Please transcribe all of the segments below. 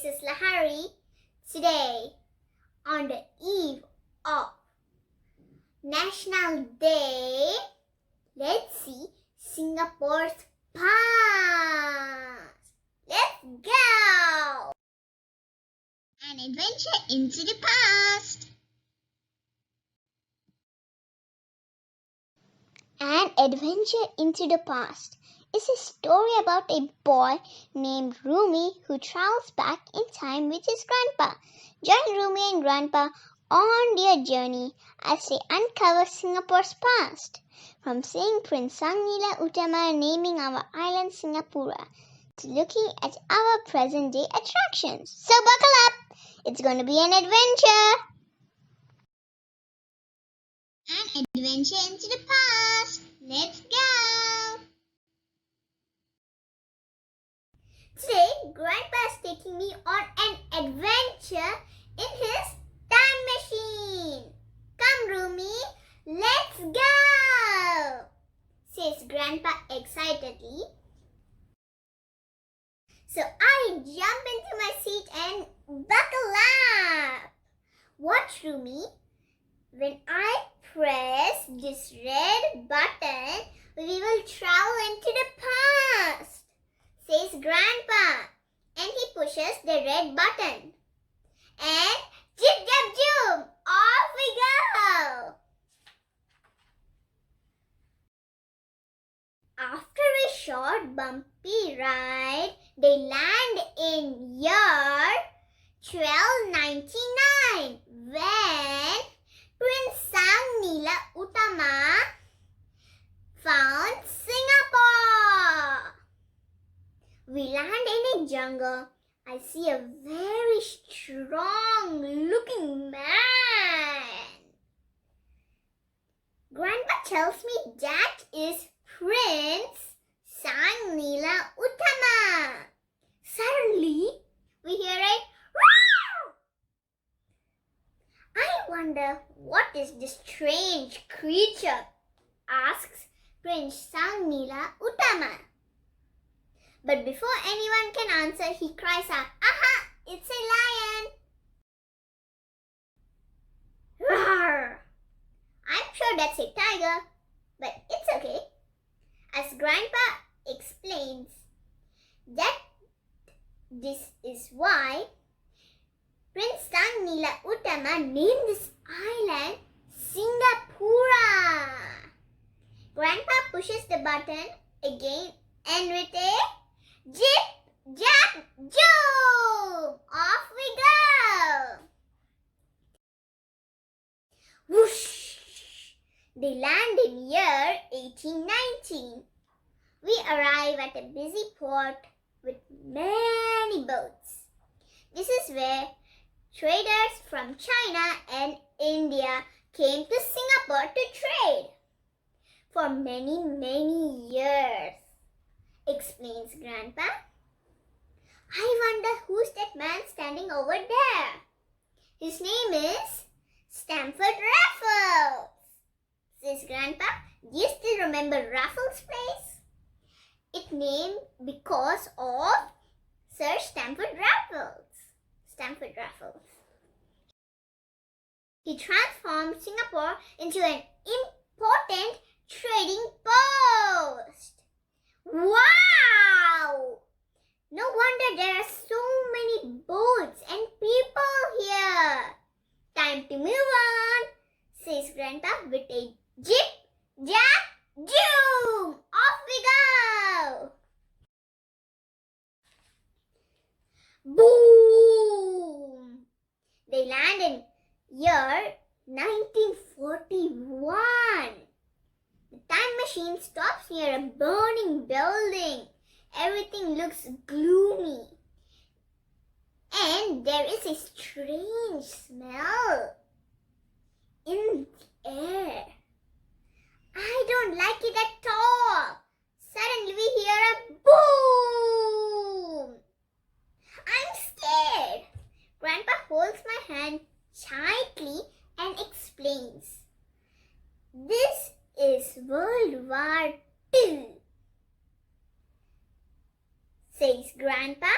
this is Lahari. Today, on the eve of National Day, let's see Singapore's past. Let's go! An adventure into the past. An Adventure into the Past is a story about a boy named Rumi who travels back in time with his grandpa. Join Rumi and grandpa on their journey as they uncover Singapore's past. From seeing Prince Sangnila Utama naming our island Singapura to looking at our present day attractions. So buckle up! It's going to be an adventure! An adventure into the past. Let's go! Today, Grandpa is taking me on an adventure in his time machine. Come, Rumi, let's go! Says Grandpa excitedly. So I jump into my seat and buckle up. Watch, Rumi. When I press this red button, we will travel into the past, says Grandpa. And he pushes the red button. And zip, zap, zoom, off we go. After a short bumpy ride, they land in year 1299 when Prince Sangnila Utama found Singapore. We land in a jungle. I see a very strong looking man. Grandpa tells me that is Prince Sangnila Utama. Suddenly, we hear a roar. I wonder what is this strange creature, asks Prince Sangnila Utama. But before anyone can answer, he cries out, "Aha! It's a lion!" Roar! I'm sure that's a tiger, but it's okay. As Grandpa explains that this is why Prince Sangnila Utama named this island Singapura. Grandpa pushes the button again and with a zip, zap, zoom! Off we go! Whoosh! They land in year 1819. We arrive at a busy port with many boats. This is where traders from China and India came to Singapore to trade for many, many years, explains Grandpa. I wonder who's that man standing over there. His name is Stamford Raffles, says Grandpa. Do you still remember Raffles' place? It named because of Sir Stamford Raffles. Stamford Raffles. He transformed Singapore into an important trading post. Wow! No wonder there are so many boats and people here. Time to move on, says Grandpa with a zip, zap, zoom! Off we go! Boom! They land in year 1941. The time machine stops near a burning building. Everything looks gloomy. And there is a strange smell in the air. I don't like it at all. Suddenly we hear a boom. I'm scared. Grandpa holds my hand tightly and explains. This is World War II, says Grandpa.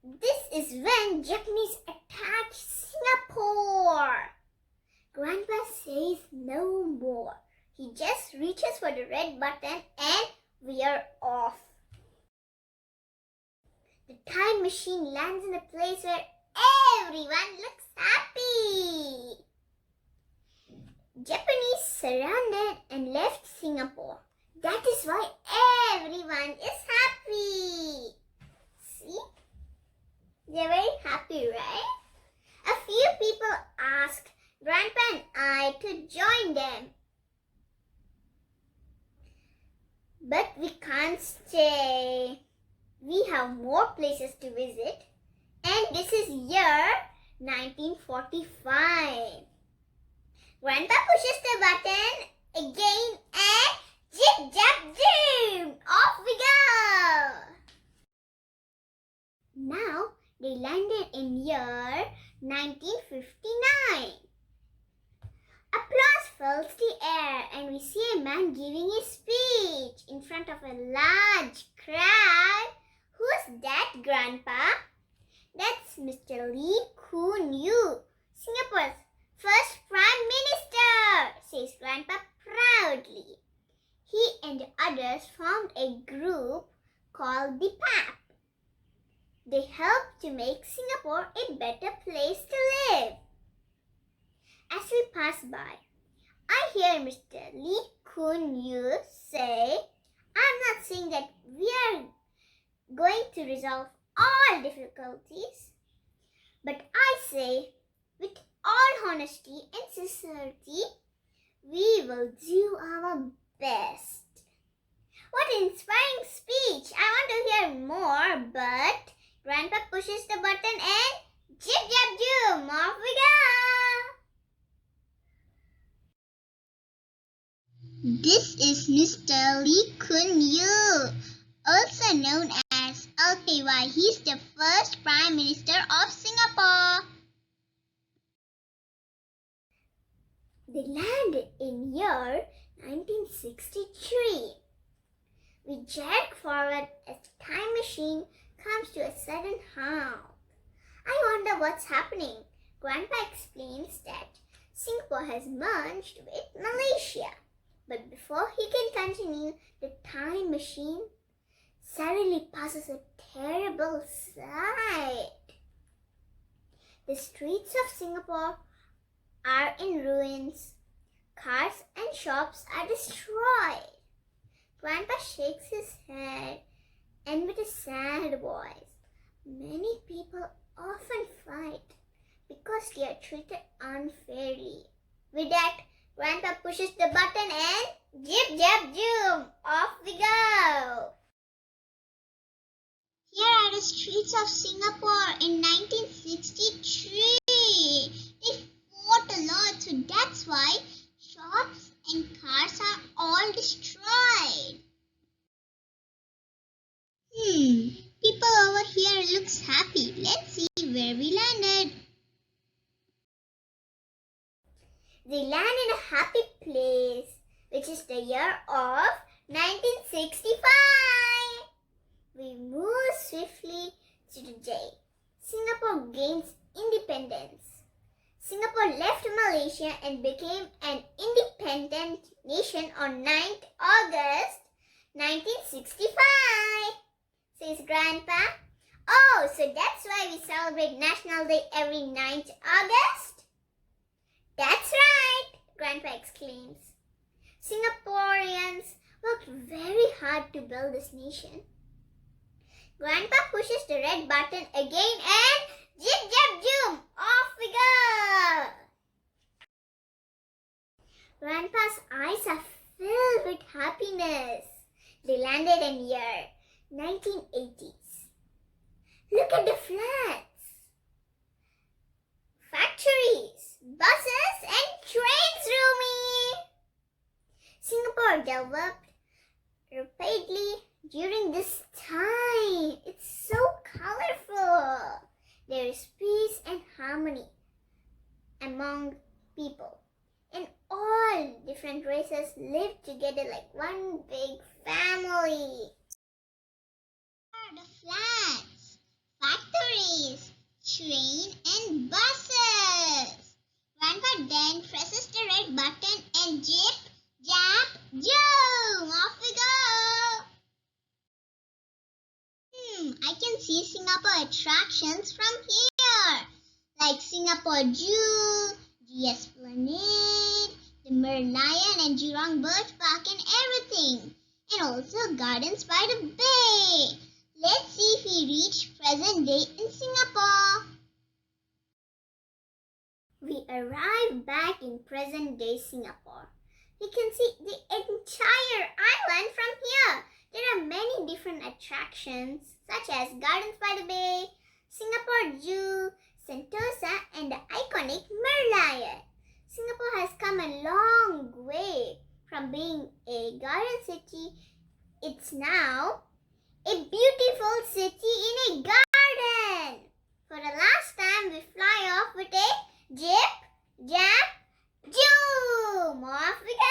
This is when Japanese attack Singapore. Grandpa says no more. He just reaches for the red button and we are off. The time machine lands in a place where everyone looks happy. Japanese surrounded and left Singapore. That is why everyone is happy. See? They're very happy, right? A few people asked Grandpa and I to join them. But we can't stay. We have more places to visit. And this is year 1945. Grandpa pushes the button again and zip, zap, zoom! Off we go! Now they landed in year 1959. Applause fills the air and we see a man giving a speech in front of a large crowd. Who's that, Grandpa? That's Mr. Lee Kuan Yew, Singapore's first Prime Minister, says Grandpa proudly. He and others formed a group called the PAP. They helped to make Singapore a better place to live. As we pass by, I hear Mr. Lee Kuan Yew say, I'm not saying that we are going to resolve all difficulties, but I say, with all honesty and sincerity, we will do our best. What an inspiring speech! I want to hear more, but Grandpa pushes the button and zip, zap, zoom! Off we go! This is Mr. Lee Kuan Yew, also known as LKY. He's the first Prime Minister of Singapore. They landed in year 1963. We jerk forward as the time machine comes to a sudden halt. I wonder what's happening. Grandpa explains that Singapore has merged with Malaysia. But before he can continue, the time machine suddenly passes a terrible sight. The streets of Singapore are in ruins. Cars and shops are destroyed. Grandpa shakes his head and with a sad voice, many people often fight because they are treated unfairly. With that, Grandpa pushes the button and zip, zap, zoom! Off we go! Here are the streets of Singapore in 1963. They fought a lot, so that's why shops and cars are all destroyed. People over here looks happy. Let's see where we landed. They land in a happy place, which is the year of 1965. We move swiftly to the day Singapore gains independence. Singapore left Malaysia and became an independent nation on 9th August 1965, says Grandpa. Oh, so that's why we celebrate National Day every 9th August? That's right, Grandpa exclaims. Singaporeans worked very hard to build this nation. Grandpa pushes the red button again and zip, zap, zoom! Off we go! Grandpa's eyes are filled with happiness. They landed in year 1980s. Look at the flats, factories, buses and trains, Rumi! Singapore developed rapidly during this time. It's so colorful. There is peace and harmony among people. And all different races live together like one big family. The flats, factories, train and buses. Grandpa then presses the red button and Zip, Zap, Zoom! Off we go! I can see Singapore attractions from here, like Singapore Zoo, the Esplanade, the Merlion and Jurong Bird Park and everything, and also gardens by the bay. Let's see if we reach present day in Singapore. We arrive back in present day Singapore. We can see the entire island from here. There are many different attractions such as Gardens by the Bay, Singapore Zoo, Sentosa and the iconic Merlion. Singapore has come a long way from being a garden city. It's now a beautiful city in a garden. For the last time, we fly off with a Zip, Zap, Zoom! Off we go!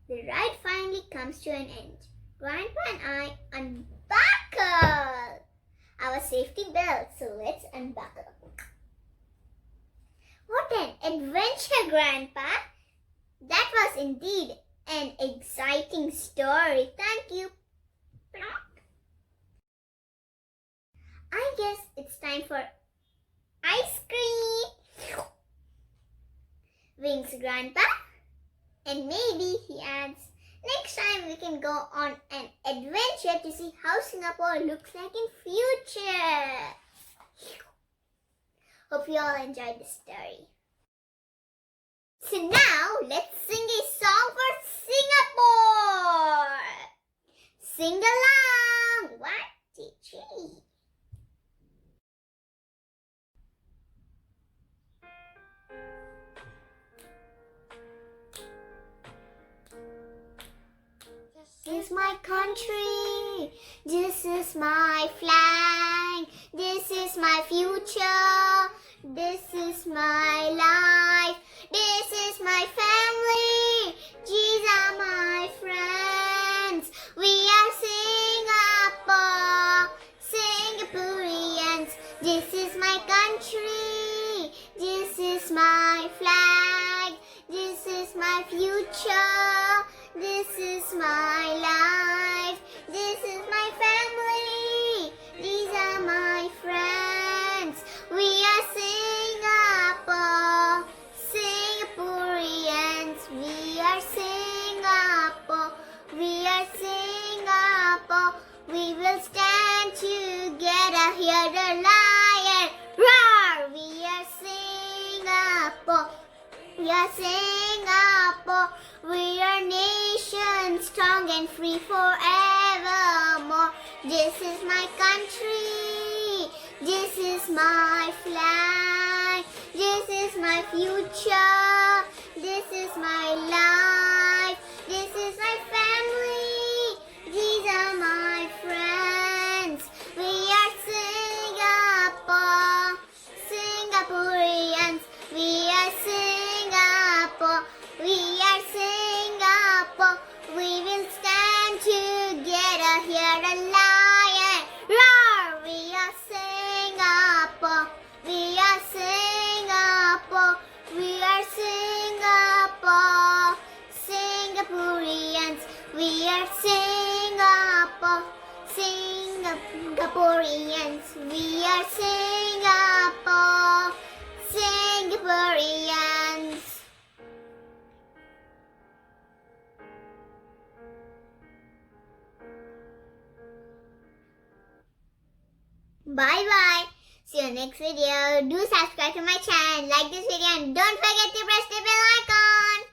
The ride finally comes to an end. Grandpa and I unbuckle our safety belt, so let's unbuckle. What an adventure, Grandpa! That was indeed an exciting story. Thank you. I guess it's time for ice cream. Wings, Grandpa. And maybe, he adds, next time we can go on an adventure to see how Singapore looks like in future. Hope you all enjoyed the story. So now, let's sing a song for Singapore. Sing along. 1, 2, 3. This is my country, this is my flag, this is my future, this is my life, this is my family, these are my friends. We are Singapore, Singaporeans. This is my country, this is my flag, this is my future, this is my life, this is my family, these are my friends. We are Singapore, Singaporeans. We are Singapore, we are Singapore. We will stand together, hear the lion roar. We are Singapore, we are Singapore. We are nation strong and free forevermore. This is my country, this is my flag, this is my future, this is my life, this is my family, these are my friends. We are Singapore, Singaporeans. We are Singapore, we are Singapore. We will stand together, hear the lion roar. We are Singapore, we are Singapore, we are Singapore, Singaporeans. We are Singapore, Singaporeans. We are Singapore, Singaporeans. Bye bye. See you next video. Do subscribe to my channel, like this video and don't forget to press the bell icon.